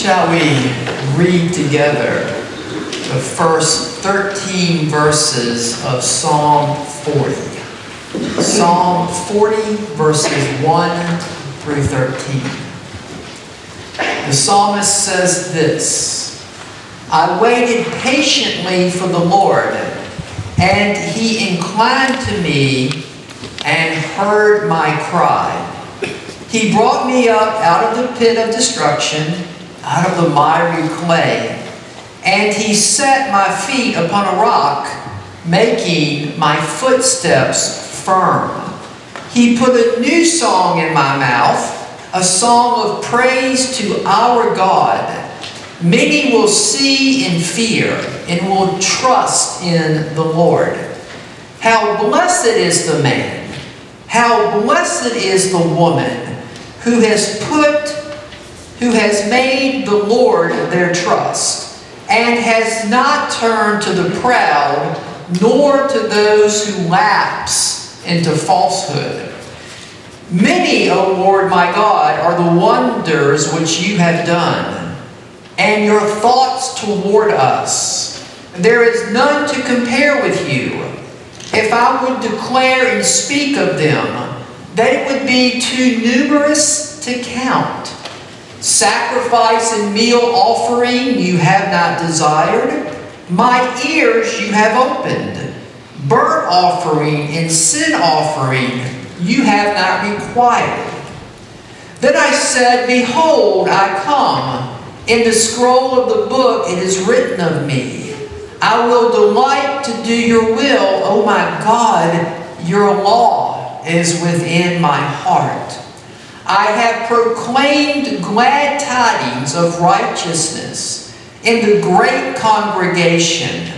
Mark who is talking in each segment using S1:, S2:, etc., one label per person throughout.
S1: Shall we read together the first 13 verses of Psalm 40? Psalm 40, verses 1 through 13. The psalmist says this: I waited patiently for the Lord, and He inclined to me and heard my cry. He brought me up out of the pit of destruction, out of the miry clay, and He set my feet upon a rock, making my footsteps firm. He put a new song in my mouth, a song of praise to our God. Many will see and fear and will trust in the Lord. How blessed is the man, how blessed is the woman who has made the Lord their trust, and has not turned to the proud, nor to those who lapse into falsehood. Many, O Lord my God, are the wonders which you have done, and your thoughts toward us. There is none to compare with you. If I would declare and speak of them, they would be too numerous to count. Sacrifice and meal offering you have not desired. My ears you have opened. Burnt offering and sin offering you have not required. Then I said, Behold, I come. In the scroll of the book it is written of me. I will delight to do your will, O my God. Your law is within my heart. I have proclaimed glad tidings of righteousness in the great congregation.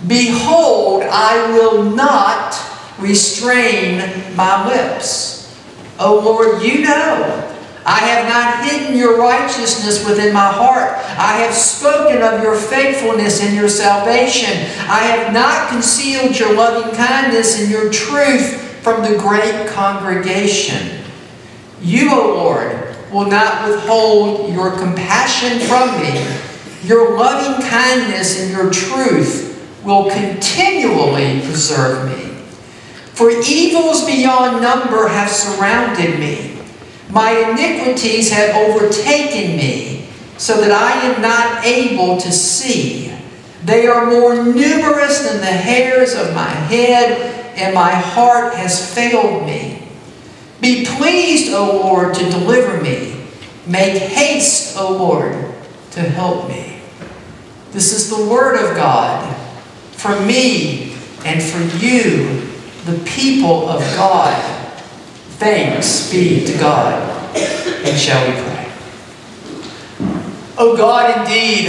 S1: Behold, I will not restrain my lips. O Lord, you know, I have not hidden your righteousness within my heart. I have spoken of your faithfulness and your salvation. I have not concealed your loving kindness and your truth from the great congregation. You, O Lord, will not withhold your compassion from me. Your loving kindness and your truth will continually preserve me. For evils beyond number have surrounded me. My iniquities have overtaken me, so that I am not able to see. They are more numerous than the hairs of my head, and my heart has failed me. Be pleased, O Lord, to deliver me. Make haste, O Lord, to help me. This is the word of God for me and for you, the people of God. Thanks be to God. And shall we pray? Oh God, indeed,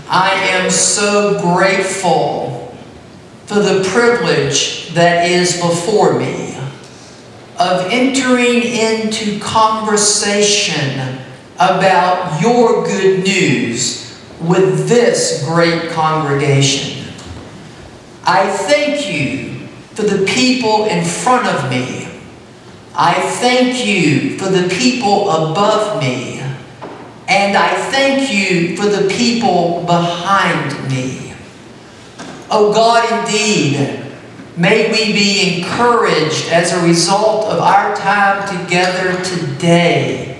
S1: I am so grateful for the privilege that is before me of entering into conversation about your good news with this great congregation. I thank you for the people in front of me. I thank you for the people above me. And I thank you for the people behind me. Oh God, indeed, may we be encouraged as a result of our time together today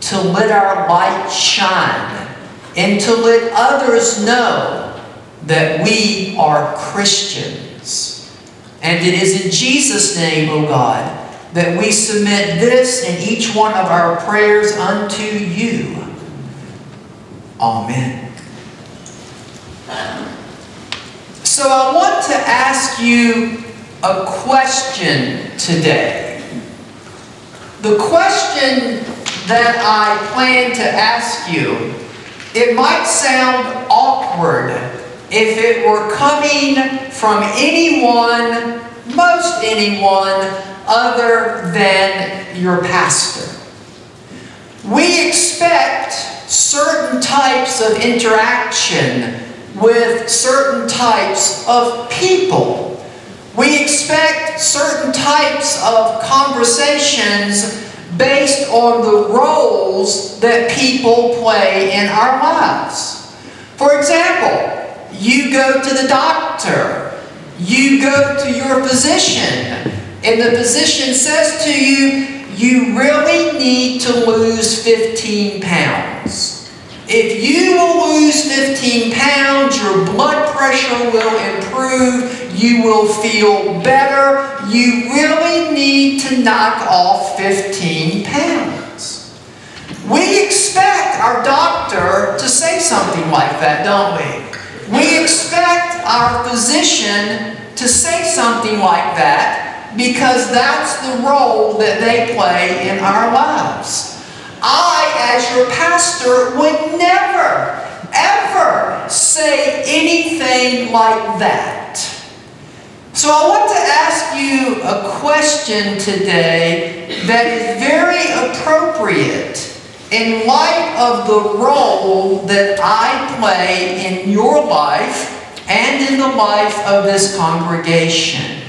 S1: to let our light shine and to let others know that we are Christians. And it is in Jesus' name, O God, that we submit this and each one of our prayers unto you. Amen. So I want to ask you a question today. The question that I plan to ask you, it might sound awkward if it were coming from anyone, most anyone, other than your pastor. We expect certain types of interaction with certain types of people. We expect certain types of conversations based on the roles that people play in our lives. For example, you go to the doctor, you go to your physician, and the physician says to you, you really need to lose 15 pounds. If you will lose 15 pounds, your blood pressure will improve, you will feel better, you really need to knock off 15 pounds. We expect our doctor to say something like that, don't we? We expect our physician to say something like that because that's the role that they play in our lives. I, as your pastor, would never, ever say anything like that. So I want to ask you a question today that is very appropriate in light of the role that I play in your life and in the life of this congregation.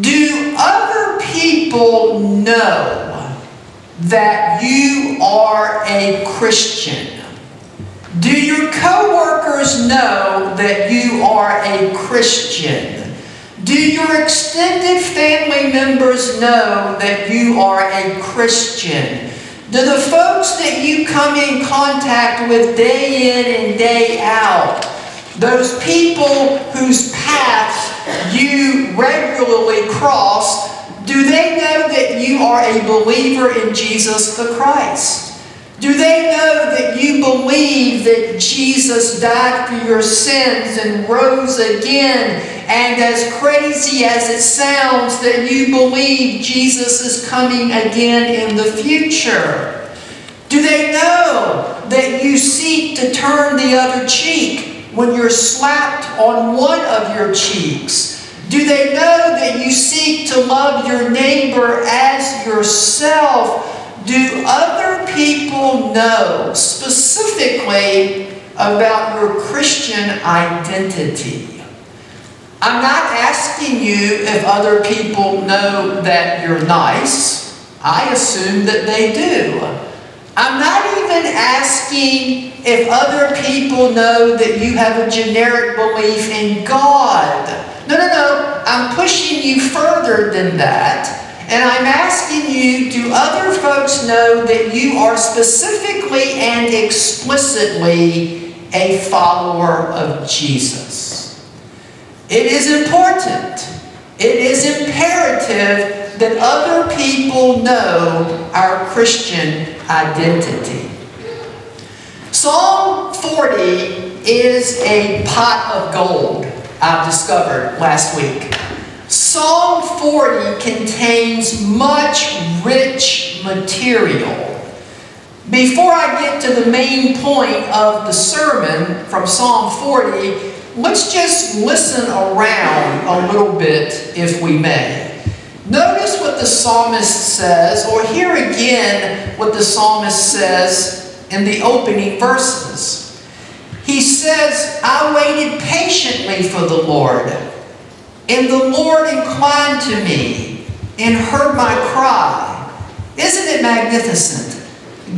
S1: Do other people know that you are a Christian? Do your co-workers know that you are a Christian? Do your extended family members know that you are a Christian? Do the folks that you come in contact with day in and day out, those people whose paths you regularly cross, do they know that you are a believer in Jesus the Christ? Do they know that you believe that Jesus died for your sins and rose again? And as crazy as it sounds, that you believe Jesus is coming again in the future? Do they know that you seek to turn the other cheek when you're slapped on one of your cheeks? Do they know that you seek to love your neighbor as yourself? Do other people know specifically about your Christian identity? I'm not asking you if other people know that you're nice. I assume that they do. I'm not even asking if other people know that you have a generic belief in God. No. I'm pushing you further than that. And I'm asking you, do other folks know that you are specifically and explicitly a follower of Jesus? It is important. It is imperative that other people know our Christian identity. Psalm 40 is a pot of gold, I've discovered last week. Psalm 40 contains much rich material. Before I get to the main point of the sermon from Psalm 40, let's just listen around a little bit, if we may. Notice what the psalmist says, or hear again what the psalmist says in the opening verses. He says, I waited patiently for the Lord, and the Lord inclined to me and heard my cry. Isn't it magnificent?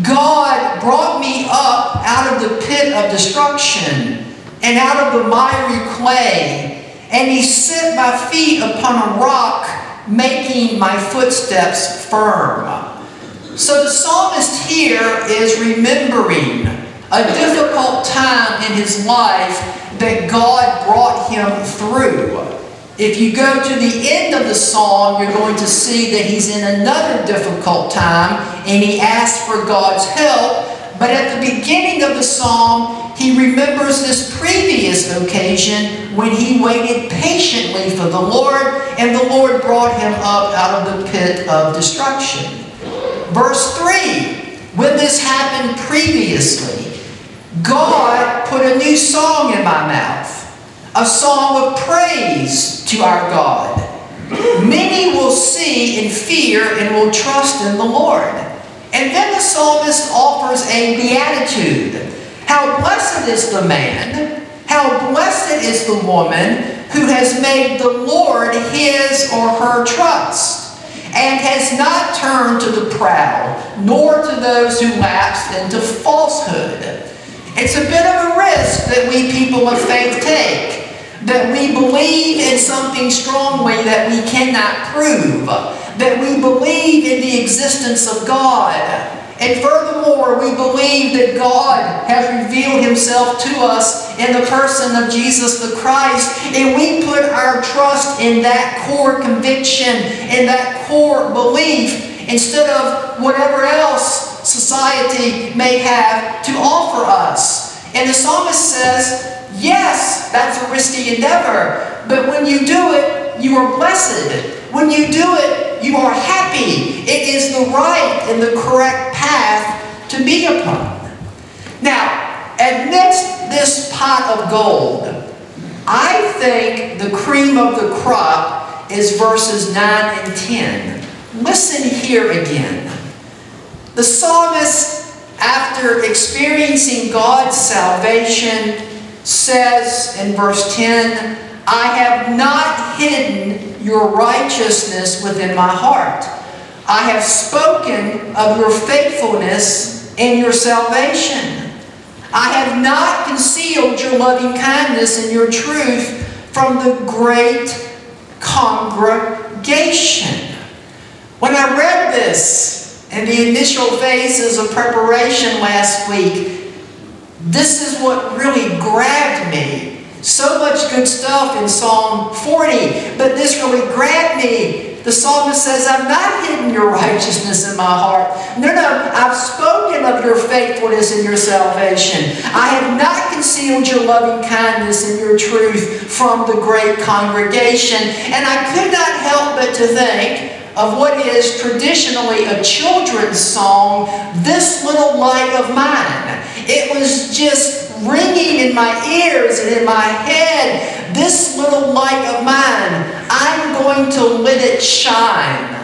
S1: God brought me up out of the pit of destruction and out of the miry clay, and He set my feet upon a rock, making my footsteps firm. So the psalmist here is remembering a difficult time in his life that God brought him through. If you go to the end of the psalm, you're going to see that he's in another difficult time and he asks for God's help. But at the beginning of the psalm, he remembers this previous occasion when he waited patiently for the Lord and the Lord brought him up out of the pit of destruction. Verse 3, when this happened previously, God put a new song in my mouth, a song of praise to our God. Many will see and fear and will trust in the Lord. And then the psalmist offers a beatitude. How blessed is the man, how blessed is the woman who has made the Lord his or her trust. and has not turned to the proud, nor to those who lapse into falsehood. It's a bit of a risk that we people of faith take, that we believe in something strongly that we cannot prove, that we believe in the existence of God. And furthermore, we believe that God has revealed himself to us in the person of Jesus the Christ, and we put our trust in that core conviction, in that core belief, instead of whatever else society may have to offer us. And the psalmist says, yes, that's a risky endeavor, but when you do it, you are blessed. When you do it, you are happy. It is the right and the correct path to be upon. Now, amidst this pot of gold, I think the cream of the crop is verses 9 and 10. Listen here again. The psalmist, after experiencing God's salvation, says in verse 10, I have not hidden your righteousness within my heart. I have spoken of your faithfulness and your salvation. I have not concealed your loving kindness and your truth from the great congregation. When I read this in the initial phases of preparation last week, this is what really grabbed me. So much good stuff in Psalm 40, but this really grabbed me. The psalmist says, I've not hidden your righteousness in my heart. No, I've spoken of your faithfulness and your salvation. I have not concealed your loving kindness and your truth from the great congregation. And I could not help but to think of what is traditionally a children's song, This Little Light of Mine. It was just ringing in my ears and in my head. This little light of mine, I'm going to let it shine.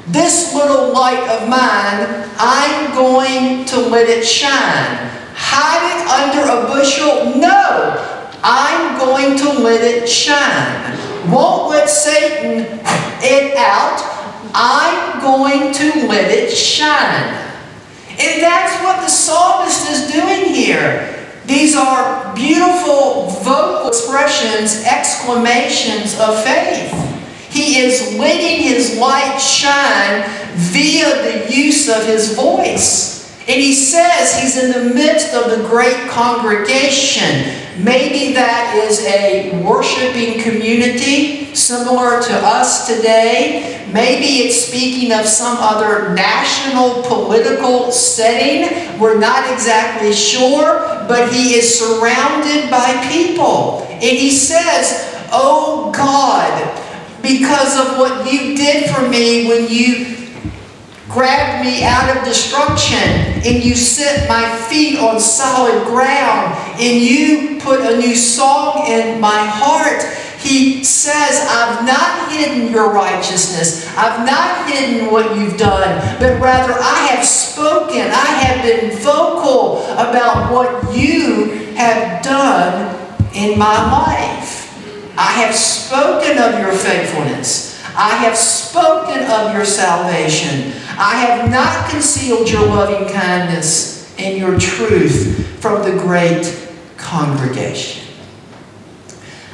S1: This little light of mine, I'm going to let it shine. Hide it under a bushel? No, I'm going to let it shine. Won't let Satan it out. I'm going to let it shine. And that's what the psalmist is doing here. These are beautiful vocal expressions, exclamations of faith. He is letting his light shine via the use of his voice. And he says he's in the midst of the great congregation. Maybe that is a worshiping community similar to us today. Maybe it's speaking of some other national political setting. We're not exactly sure, but he is surrounded by people. And he says, oh God, because of what you did for me when you grabbed me out of destruction, and you set my feet on solid ground, and you put a new song in my heart. He says, I've not hidden your righteousness. I've not hidden what you've done, but rather I have spoken. I have been vocal about what you have done in my life. I have spoken of your faithfulness. I have spoken of your salvation. I have not concealed your loving kindness and your truth from the great congregation.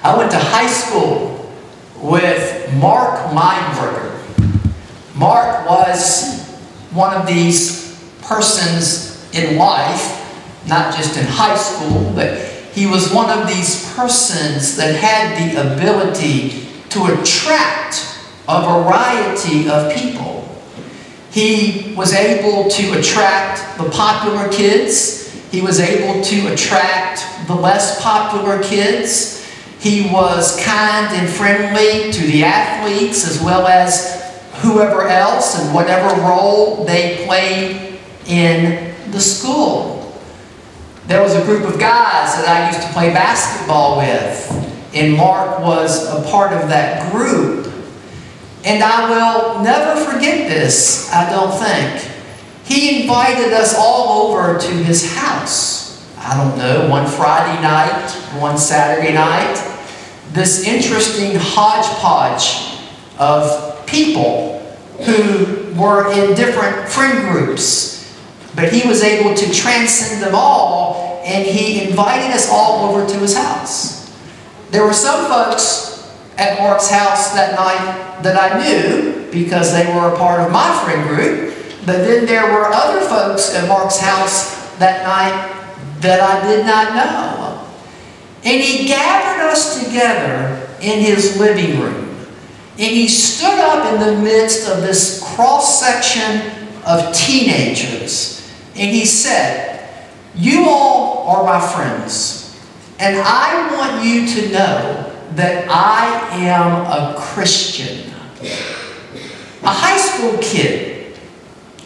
S1: I went to high school with Mark Meinberger. Mark was one of these persons in life, not just in high school, but he was one of these persons that had the ability to attract a variety of people. He was able to attract the popular kids. He was able to attract the less popular kids. He was kind and friendly to the athletes as well as whoever else and whatever role they played in the school. There was a group of guys that I used to play basketball with, and Mark was a part of that group. And I will never forget this, I don't think. He invited us all over to his house. I don't know, one Friday night, one Saturday night. This interesting hodgepodge of people who were in different friend groups. But he was able to transcend them all, and he invited us all over to his house. There were some folks at Mark's house that night that I knew because they were a part of my friend group. But then there were other folks at Mark's house that night that I did not know. And he gathered us together in his living room. And he stood up in the midst of this cross-section of teenagers. And he said, "You all are my friends. And I want you to know that I am a Christian." A high school kid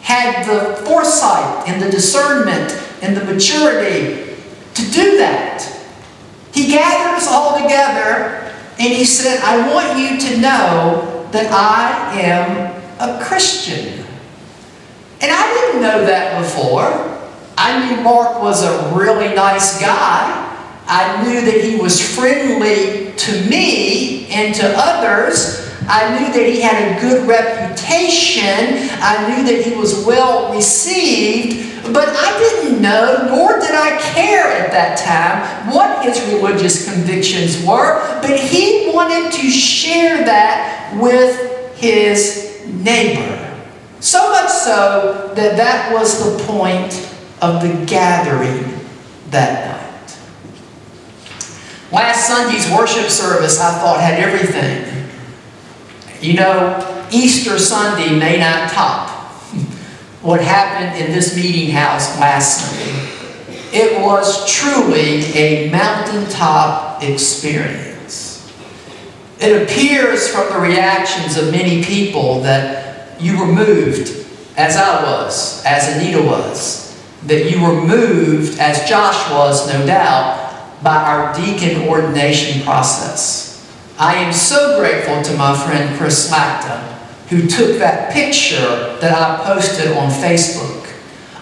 S1: had the foresight and the discernment and the maturity to do that. He gathered us all together and he said, "I want you to know that I am a Christian." And I didn't know that before. I knew Mark was a really nice guy. I knew that he was friendly to me and to others. I knew that he had a good reputation. I knew that he was well received. But I didn't know, nor did I care at that time, what his religious convictions were. But he wanted to share that with his neighbor. So much so that that was the point of the gathering that night. Last Sunday's worship service, I thought, had everything. You know, Easter Sunday may not top what happened in this meeting house last Sunday. It was truly a mountaintop experience. It appears from the reactions of many people that you were moved, as I was, as Anita was, that you were moved, as Josh was, no doubt, by our deacon ordination process. I am so grateful to my friend Chris Slacta, who took that picture that I posted on Facebook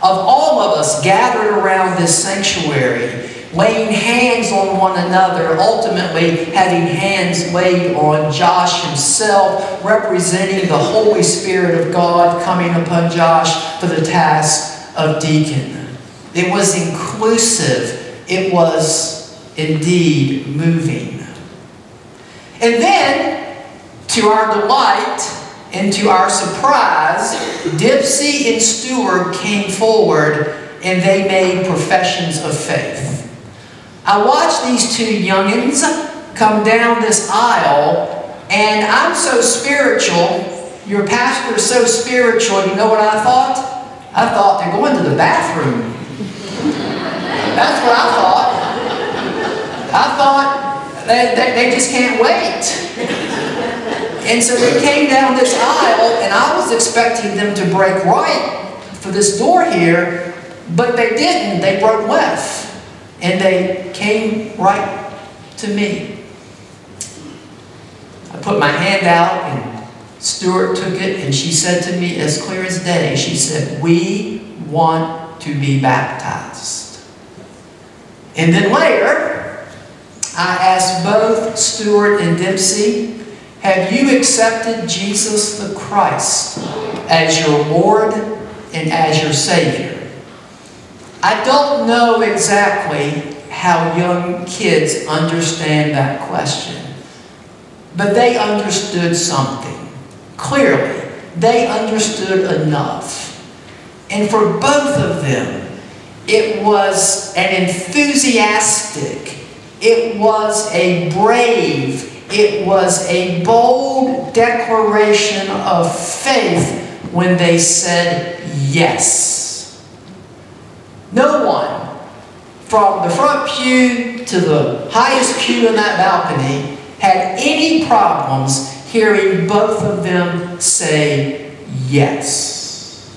S1: of all of us gathered around this sanctuary, laying hands on one another, ultimately having hands laid on Josh himself, representing the Holy Spirit of God coming upon Josh for the task of deacon. It was inclusive. It was indeed moving. And then, to our delight and to our surprise, Dipsy and Stuart came forward and they made professions of faith. I watched these two youngins come down this aisle, and I'm so spiritual, your pastor's so spiritual, you know what I thought? I thought they're going to the bathroom. That's what I thought. I thought they just can't wait. And so they came down this aisle, and I was expecting them to break right for this door here, but they didn't. They broke left. And they came right to me. I put my hand out, and Stuart took it, and she said to me as clear as day, she said, "We want to be baptized." And then later, I asked both Stuart and Dipsy, "Have you accepted Jesus the Christ as your Lord and as your Savior?" I don't know exactly how young kids understand that question, but they understood something. Clearly, they understood enough. And for both of them, it was an enthusiastic, it was a brave, it was a bold declaration of faith when they said yes. No one, from the front pew to the highest pew in that balcony, had any problems hearing both of them say yes.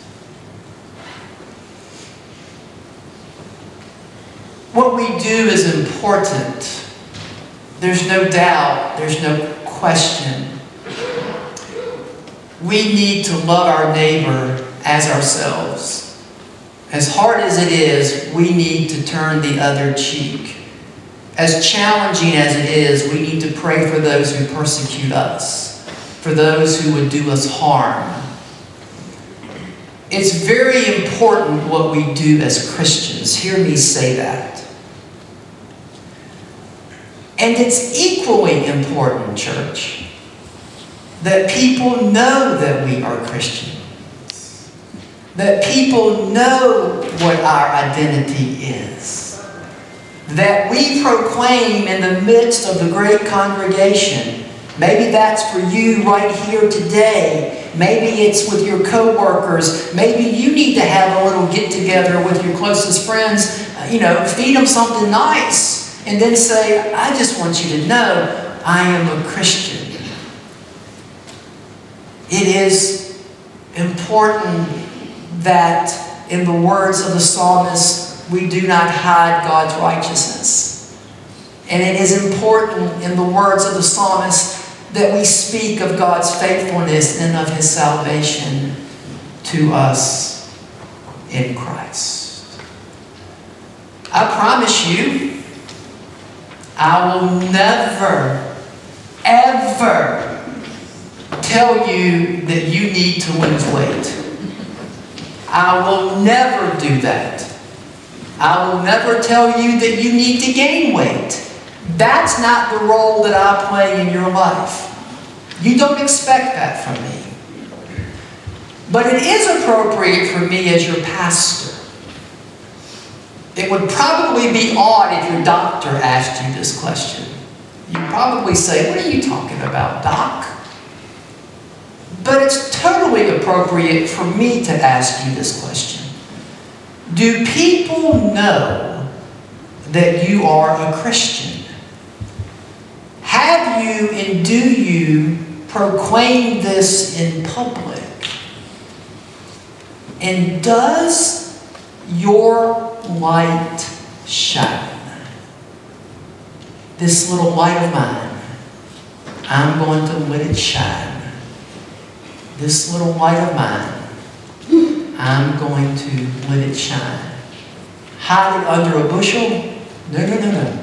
S1: What we do is important. There's no doubt, there's no question. We need to love our neighbor as ourselves. As hard as it is, we need to turn the other cheek. As challenging as it is, we need to pray for those who persecute us, for those who would do us harm. It's very important what we do as Christians. Hear me say that. And it's equally important, church, that people know that we are Christians. That people know what our identity is. That we proclaim in the midst of the great congregation. Maybe that's for you right here today. Maybe it's with your co-workers. Maybe you need to have a little get-together with your closest friends. Feed them something nice. And then say, I just want you to know I am a Christian. It is important that in the words of the psalmist, we do not hide God's righteousness. And it is important in the words of the psalmist that we speak of God's faithfulness and of His salvation to us in Christ. I promise you, I will never, ever tell you that you need to lose weight. I will never do that. I will never tell you that you need to gain weight. That's not the role that I play in your life. You don't expect that from me. But it is appropriate for me as your pastor. It would probably be odd if your doctor asked you this question. You'd probably say, what are you talking about, Doc? But it's totally appropriate for me to ask you this question. Do people know that you are a Christian? Have you and do you proclaim this in public? And does your light shine? This little light of mine, I'm going to let it shine. This little light of mine, I'm going to let it shine. Hide it under a bushel? No.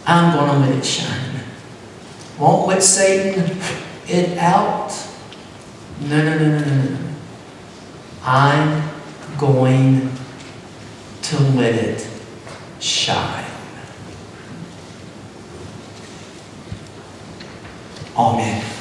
S1: I'm going to let it shine. Won't let Satan it out? No. I'm going to let it shine. Amen.